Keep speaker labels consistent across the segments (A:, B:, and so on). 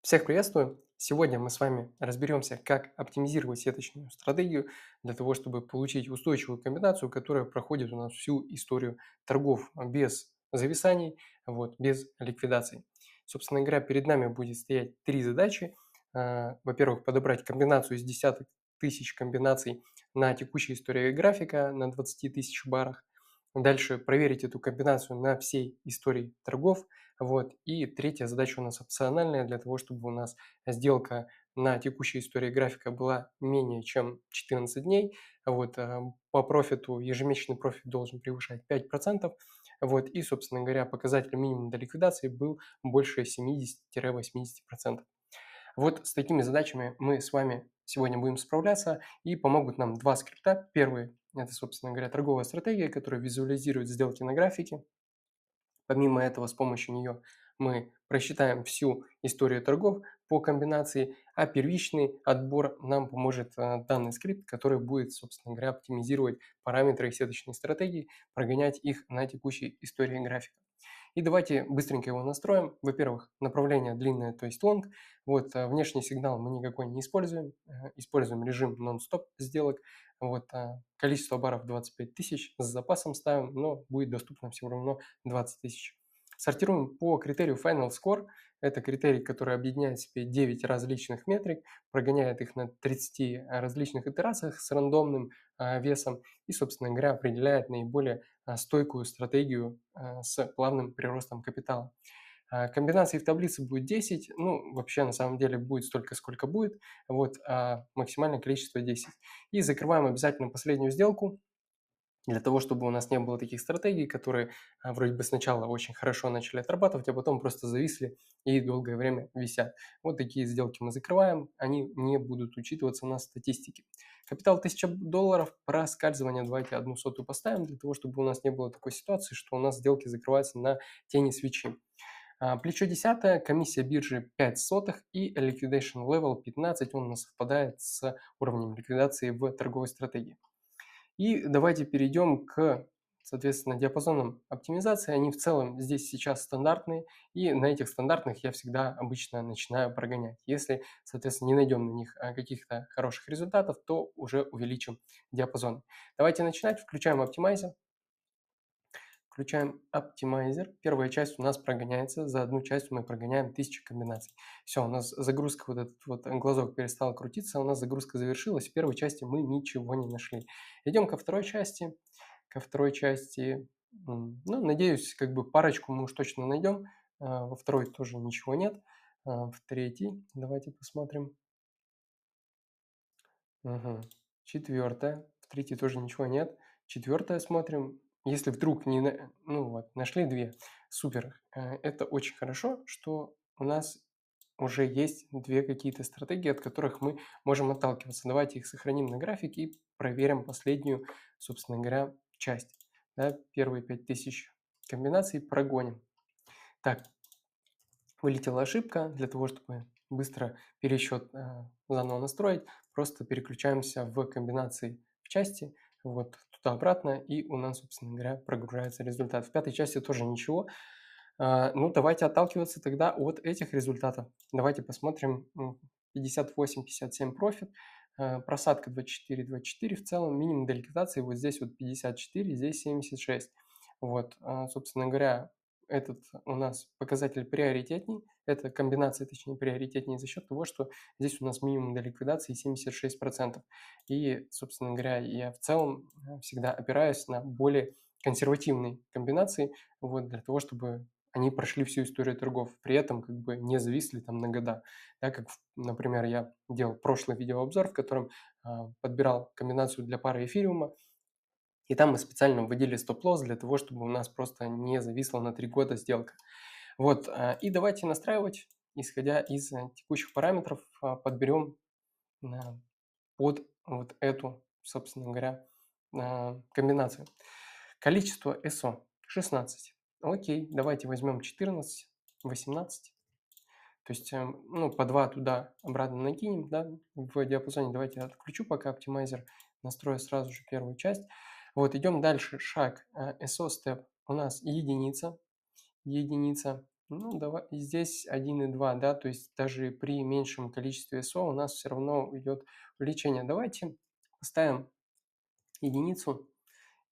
A: Всех приветствую! Сегодня мы с вами разберемся, как оптимизировать сеточную стратегию для того, чтобы получить устойчивую комбинацию, которая проходит у нас всю историю торгов без зависаний, без ликвидаций. Собственно говоря, перед нами будет стоять три задачи. Во-первых, подобрать комбинацию из десяток тысяч комбинаций на текущей истории графика на 20 тысяч барах. Дальше проверить эту комбинацию на всей истории торгов. И третья задача у нас опциональная для того, чтобы у нас сделка на текущей истории графика была менее чем 14 дней. По профиту ежемесячный профит должен превышать 5%. И, собственно говоря, показатель минимум до ликвидации был больше 70-80%. Вот с такими задачами мы с вами сегодня будем справляться, и помогут нам два скрипта. Первый – это, собственно говоря, торговая стратегия, которая визуализирует сделки на графике. Помимо этого, с помощью нее мы просчитаем всю историю торгов по комбинации, а первичный отбор нам поможет данный скрипт, который будет, собственно говоря, оптимизировать параметры сеточной стратегии, прогонять их на текущей истории графика. И давайте быстренько его настроим. Во-первых, направление длинное, то есть long. Внешний сигнал мы никакой не используем. Используем режим non-stop сделок. Количество баров 25 тысяч, с запасом ставим, но будет доступно все равно 20 тысяч. Сортируем по критерию Final Score. Это критерий, который объединяет в себе 9 различных метрик, прогоняет их на 30 различных итерациях с рандомным весом и, собственно говоря, определяет наиболее стойкую стратегию с плавным приростом капитала. Комбинаций в таблице будет 10, ну, вообще на самом деле будет столько, сколько будет, а максимальное количество 10. И закрываем обязательно последнюю сделку, для того, чтобы у нас не было таких стратегий, которые вроде бы сначала очень хорошо начали отрабатывать, а потом просто зависли и долгое время висят. Вот такие сделки мы закрываем, они не будут учитываться на статистике. Капитал $1000, проскальзывание давайте 1/100 поставим, для того, чтобы у нас не было такой ситуации, что у нас сделки закрываются на тени свечи. Плечо 10, комиссия биржи 5 сотых и liquidation level 15, он у нас совпадает с уровнем ликвидации в торговой стратегии. И давайте перейдем к, соответственно, диапазонам оптимизации. Они в целом здесь сейчас стандартные, и на этих стандартных я всегда обычно начинаю прогонять. Если, соответственно, не найдем на них каких-то хороших результатов, то уже увеличим диапазон. Давайте начинать. Включаем оптимайзер. Включаем оптимайзер. Первая часть у нас прогоняется. За одну часть мы прогоняем 1000 комбинаций. Все, у нас загрузка, вот этот вот глазок перестал крутиться, у нас загрузка завершилась. В первой части мы ничего не нашли. Идем ко второй части. Ко второй части, ну, надеюсь, как бы парочку мы уж точно найдем. Во второй тоже ничего нет. В третьей давайте посмотрим. Мгм. Четвертая. В третьей тоже ничего нет. Четвертая смотрим. Если вдруг не, ну вот, нашли две, супер. Это очень хорошо, что у нас уже есть две какие-то стратегии, от которых мы можем отталкиваться. Давайте их сохраним на графике и проверим последнюю, собственно говоря, часть. Да, первые 5000 комбинаций прогоним. Так, вылетела ошибка. Для того, чтобы быстро пересчет заново настроить, просто переключаемся в комбинации в части, туда-обратно, и у нас, собственно говоря, прогружается результат. В пятой части тоже ничего. Ну, давайте отталкиваться тогда от этих результатов. Давайте посмотрим 58-57 профит, просадка 24-24, в целом минимум до ликвидации вот здесь вот 54, здесь 76. Собственно говоря, этот у нас показатель приоритетней, эта комбинация, точнее, приоритетнее за счет того, что здесь у нас минимум до ликвидации 76%. И, собственно говоря, я в целом всегда опираюсь на более консервативные комбинации, для того, чтобы они прошли всю историю торгов, при этом как бы не зависли там на года. Да, как, например, я делал прошлый видеообзор, в котором подбирал комбинацию для пары эфириума, и там мы специально вводили стоп-лосс для того, чтобы у нас просто не зависла на 3 года сделка. И давайте настраивать, исходя из текущих параметров, подберем под вот эту, собственно говоря, комбинацию. Количество SO 16. Окей, давайте возьмем 14, 18. То есть, ну, по 2 туда обратно накинем, да, в диапазоне. Давайте я отключу пока оптимайзер, настрою сразу же первую часть. Идем дальше. Шаг SO степ у нас единица, единица. Ну, давай, и здесь 1,2, да, то есть даже при меньшем количестве СО у нас все равно идет увеличение. Давайте поставим единицу,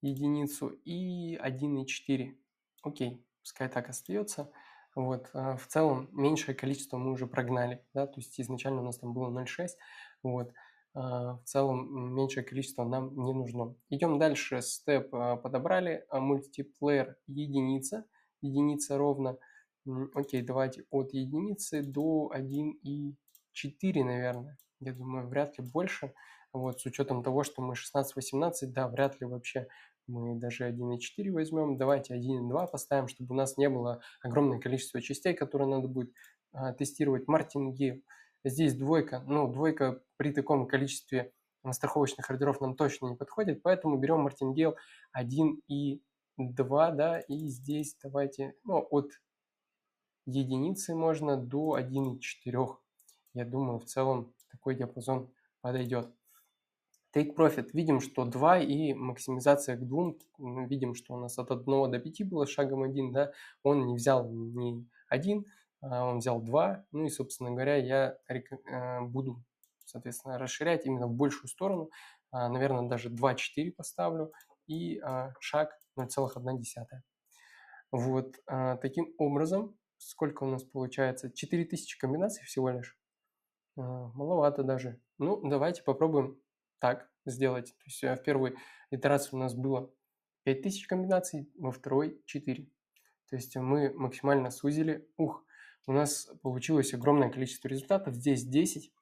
A: единицу и 1,4. Окей, пускай так остается. Вот, в целом меньшее количество мы уже прогнали, да, то есть изначально у нас там было 0,6, вот, в целом меньшее количество нам не нужно. Идем дальше, степ подобрали, мультиплеер единица, единица ровно. Окей, давайте от единицы до 1,4, наверное, я думаю, вряд ли больше, вот, с учетом того, что мы 16-18, да, вряд ли вообще мы даже 1,4 возьмем. Давайте 1,2 поставим, чтобы у нас не было огромное количество частей, которые надо будет тестировать. Martingale. Здесь двойка. Ну, двойка при таком количестве страховочных ордеров нам точно не подходит, поэтому берем Martingale 1,2, да, и здесь давайте, ну, от единицы можно до 1,4. Я думаю, в целом такой диапазон подойдет. Take Profit. Видим, что 2 и максимизация к 2. Видим, что у нас от 1 до 5 было шагом 1. Да? Он не взял ни 1, он взял 2. Ну и, собственно говоря, я буду, соответственно, расширять именно в большую сторону. Наверное, даже 2,4 поставлю. И шаг 0,1. Вот таким образом, сколько у нас получается? 4000 комбинаций всего лишь. Маловато даже. Ну, давайте попробуем так сделать. То есть в первой итерации у нас было 5000 комбинаций, во второй 4. То есть мы максимально сузили. У нас получилось огромное количество результатов. Здесь 10.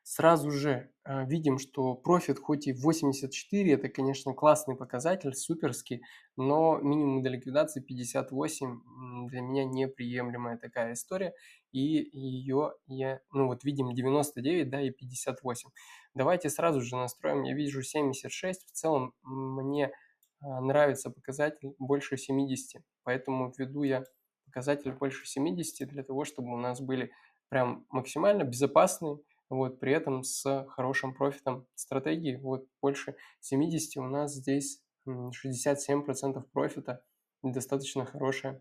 A: Сразу же видим, что профит хоть и 84, это, конечно, классный показатель, суперский, но минимум до ликвидации 58 для меня неприемлемая такая история, и ее я, ну вот видим 99, да, и 58. Давайте сразу же настроим, я вижу 76, в целом мне нравится показатель больше 70, поэтому введу я показатель больше 70 для того, чтобы у нас были прям максимально безопасные, вот, при этом с хорошим профитом стратегии. Вот больше 70 у нас здесь 67% профита. Достаточно хорошая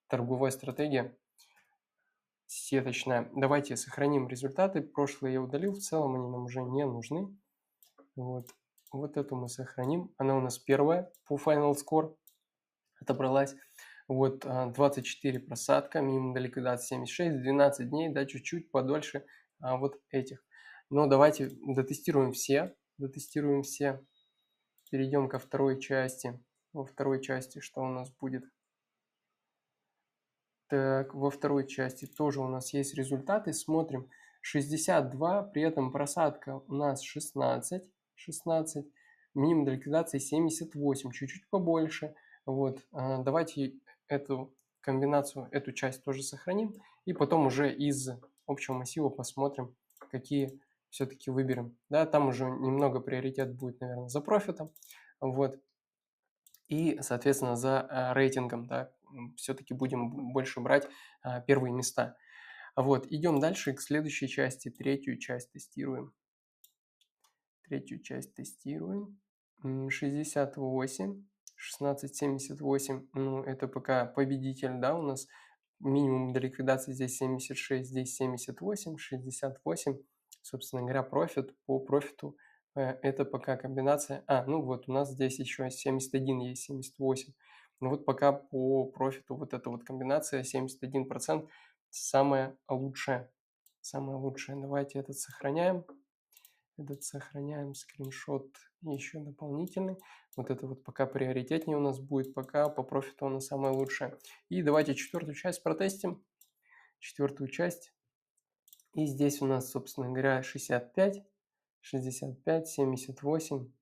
A: торговая стратегия сеточная. Давайте сохраним результаты. Прошлые я удалил, в целом они нам уже не нужны. Вот, вот эту мы сохраним. Она у нас первая по Final Score отобралась. Вот 24 просадка, минимум до ликвидации 76, 12 дней, да, чуть-чуть подольше вот этих. Но давайте дотестируем все, перейдем ко второй части. Во второй части что у нас будет? Так, во второй части тоже у нас есть результаты, смотрим. 62, при этом просадка у нас 16, минимум до ликвидации 78, чуть-чуть побольше. Вот, давайте эту комбинацию, эту часть тоже сохраним, и потом уже из общего массива посмотрим, какие все-таки выберем. Да, там уже немного приоритет будет, наверное, за профитом, вот, и, соответственно, за рейтингом, да, все-таки будем больше брать первые места. Вот, идем дальше к следующей части, третью часть тестируем. 68, 1678, ну, это пока победитель, да, у нас минимум до ликвидации здесь 76, здесь 78, 68, собственно говоря, профит. По профиту это пока комбинация, ну вот у нас здесь еще 71 есть, 78. Ну вот пока по профиту вот эта вот комбинация 71% самая лучшая. Самая лучшая. Давайте этот сохраняем. Скриншот еще дополнительный. Вот это вот пока приоритетнее у нас будет, пока по профиту она самая лучшая. И давайте четвертую часть протестим. Четвертую часть. И здесь у нас, собственно говоря, 65, 78.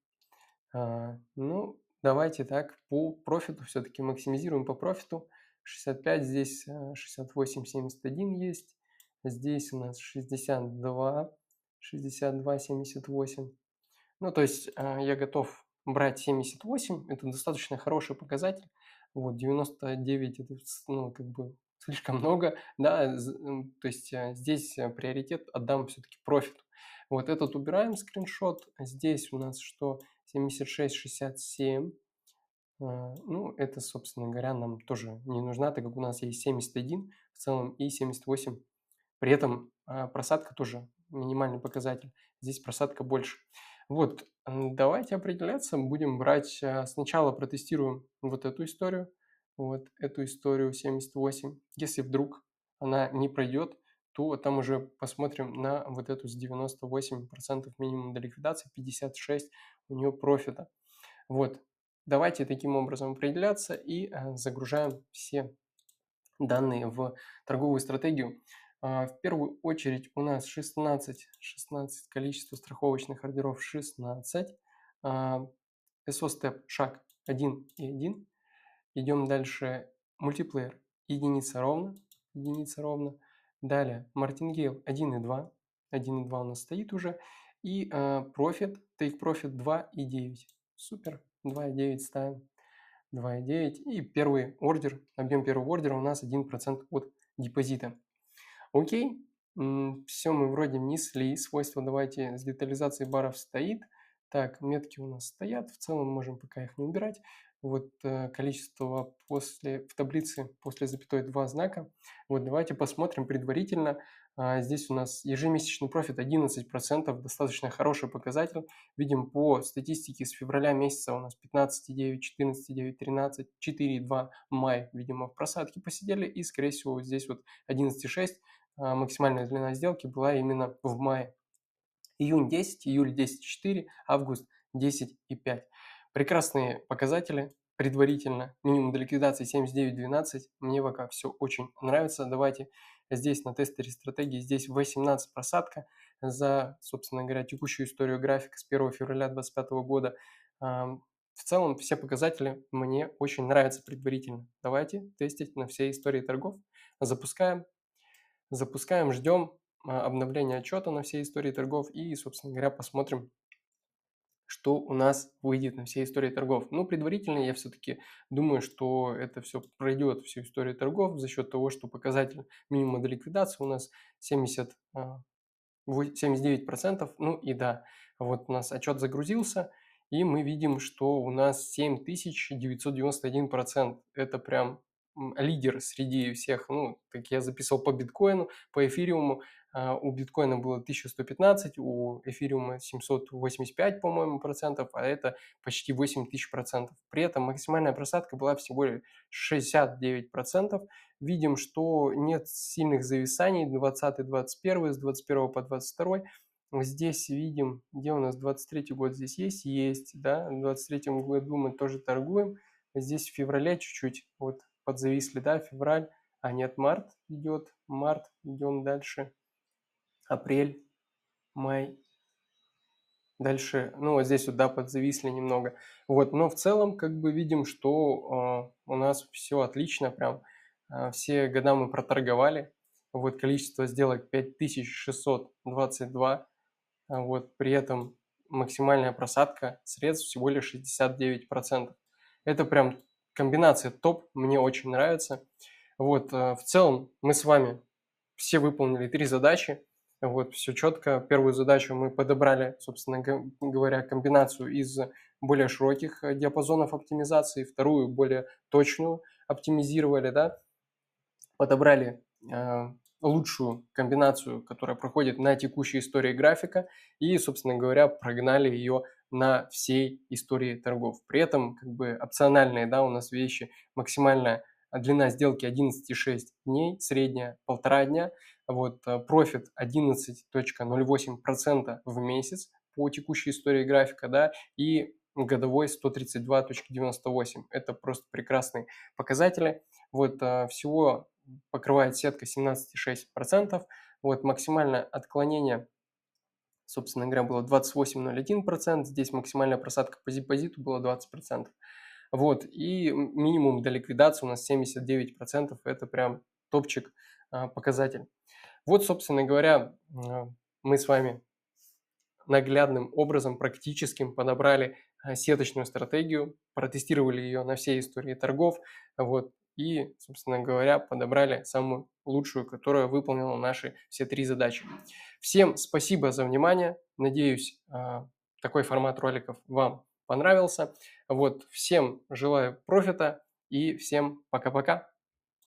A: Ну, давайте так, по профиту все-таки максимизируем по профиту. 65, здесь 68, 71 есть. Здесь у нас 62, 78. Ну, то есть я готов брать 78, это достаточно хороший показатель. Вот 99 это, ну, как бы слишком много, да, то есть здесь приоритет отдам все-таки профиту. Вот этот убираем скриншот. Здесь у нас что? 76, 67. Ну, это, собственно говоря, нам тоже не нужна, так как у нас есть 71 в целом и 78. При этом просадка тоже минимальный показатель. Здесь просадка больше. Вот, давайте определяться. Будем брать, сначала протестируем вот эту историю. Вот эту историю 78. Если вдруг она не пройдет, то там уже посмотрим на вот эту с 98% минимум до ликвидации, 56 у нее профита. Вот, давайте таким образом определяться и загружаем все данные в торговую стратегию. В первую очередь у нас 16 количество страховочных ордеров 16. SO степ шаг 1 и 1. Идем дальше. Мультиплеер единица ровно. Далее Martingale 1 и 2. 1 и 2 у нас стоит уже. И Profit, Take Profit 2 и 9. Супер. 2 и 9 ставим. 2,9. И первый ордер, объем первого ордера у нас 1% от депозита. Окей, все мы вроде внесли. Свойства давайте с детализацией баров стоит. Так, метки у нас стоят. В целом можем пока их не убирать. Вот количество в таблице после запятой 2 знака. Вот давайте посмотрим предварительно. Здесь у нас ежемесячный профит 11%, достаточно хороший показатель. Видим по статистике с февраля месяца у нас 15,9, 14,9, 13, 4,2 май, видимо, в просадке посидели. И, скорее всего, вот здесь вот 11,6 максимальная длина сделки была именно в мае. Июнь 10, июль 10,4, август 10,5. Прекрасные показатели предварительно. Минимум до ликвидации 79,12. Мне пока все очень нравится. Давайте здесь на тестере стратегии, здесь 18 просадка за, собственно говоря, текущую историю графика с 1 февраля 2025 года. В целом все показатели мне очень нравятся предварительно. Давайте тестить на всей истории торгов. Запускаем, ждем обновления отчета на всей истории торгов и, собственно говоря, посмотрим, что у нас выйдет на всей истории торгов. Ну, предварительно я все-таки думаю, что это все пройдет, всю историю торгов, за счет того, что показатель минимума до ликвидации у нас 79%. Ну и да, вот у нас отчет загрузился, и мы видим, что у нас 7991%. Это прям лидер среди всех, ну, как я записал по биткоину, по эфириуму. У биткоина было 1115, у эфириума 785, по-моему, процентов, а это почти 8000%. При этом максимальная просадка была всего лишь 69%. Видим, что нет сильных зависаний 20-21, с 21 по 22. Здесь видим, где у нас 23 год здесь есть, да, в 23 году мы тоже торгуем. Здесь в феврале чуть-чуть вот подзависли, да, февраль, а нет, март, идем дальше, апрель, май, дальше, ну, вот здесь вот, да, подзависли немного. Вот, но в целом, как бы видим, что у нас все отлично, прям все года мы проторговали. Вот количество сделок 5622. Вот, при этом максимальная просадка средств всего лишь 69%. Это прям комбинация топ, мне очень нравится. Вот, в целом мы с вами все выполнили 3 задачи. Вот, все четко. Первую задачу мы подобрали, собственно говоря, комбинацию из более широких диапазонов оптимизации. Вторую, более точную, оптимизировали, да, подобрали лучшую комбинацию, которая проходит на текущей истории графика и, собственно говоря, прогнали ее на всей истории торгов. При этом как бы опциональные, да, у нас вещи, максимальная длина сделки 11,6 дней, средняя 1,5 дня, вот профит 11,08% в месяц по текущей истории графика, да, и годовой 132,98. Это просто прекрасные показатели. Вот всего покрывает сетка 17,6%. Вот максимальное отклонение, собственно говоря, было 28,01%. Здесь максимальная просадка по депозиту была 20%. Вот, и минимум до ликвидации у нас 79%. Это прям топчик показатель. Вот, собственно говоря, мы с вами наглядным образом, практическим подобрали сеточную стратегию, протестировали ее на всей истории торгов, вот, и, собственно говоря, подобрали самую лучшую, которая выполнила наши все 3 задачи. Всем спасибо за внимание. Надеюсь, такой формат роликов вам понравился. Вот, всем желаю профита и всем пока-пока.